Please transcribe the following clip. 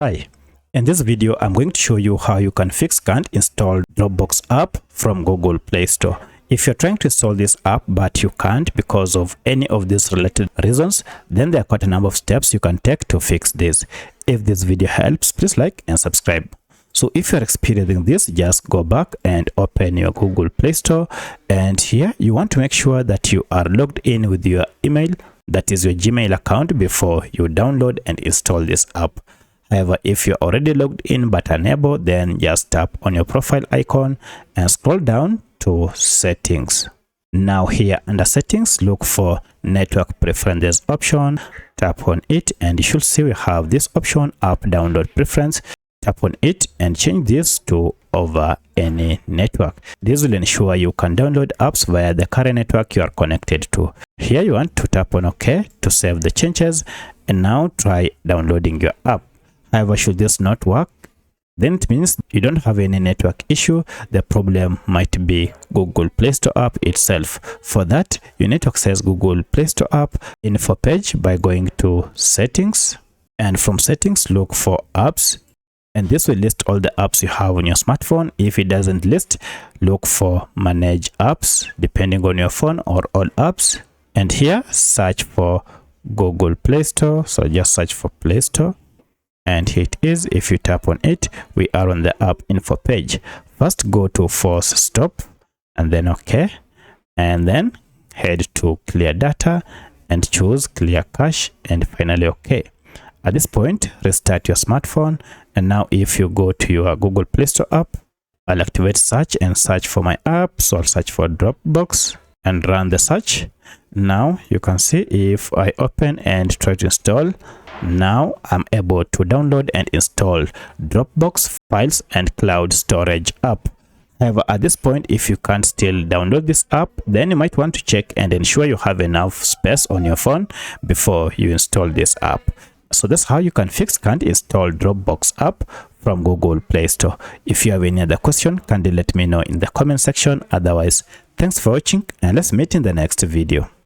Hi, in this video I'm going to show you how you can fix can't install Dropbox app from Google Play Store. If you're trying to install this app but you can't because of any of these related reasons, then there are quite a number of steps you can take to fix this. If this video helps, please like and subscribe. So if you're experiencing this, just go back and open your Google Play Store, and here you want to make sure that you are logged in with your email, that is your Gmail account, before you download and install this app. However, if you're already logged in but unable, then just tap on your profile icon and scroll down to settings. Now here under settings, look for network preferences option, tap on it, and you should see we have this option, app download preference. Tap on it and change this to over any network. This will ensure you can download apps via the current network you are connected to. Here you want to tap on OK to save the changes, and now try downloading your app. However, should this not work, then it means you don't have any network issue. The problem might be Google Play Store app itself. For that, you need to access Google Play Store app info page by going to settings, and from settings look for apps, and this will list all the apps you have on your smartphone. If it doesn't list, look for manage apps depending on your phone, or all apps, and here search for Google Play Store. So just search for Play Store, and here it is. If you tap on it, we are on the app info page. First go to force stop and then OK, and then head to clear data and choose clear cache, and finally OK. At this point, restart your smartphone, and now if you go to your Google Play Store app, I'll activate search and search for my app. So I'll search for Dropbox and run the search. Now you can see if I open and try to install, now I'm able to download and install Dropbox files and cloud storage app. However, at this point, if you can't still download this app, then you might want to check and ensure you have enough space on your phone before you install this app. So that's how you can fix can't install Dropbox app from Google Play Store. If you have any other question, kindly let me know in the comment section. Otherwise, thanks for watching, and let's meet in the next video.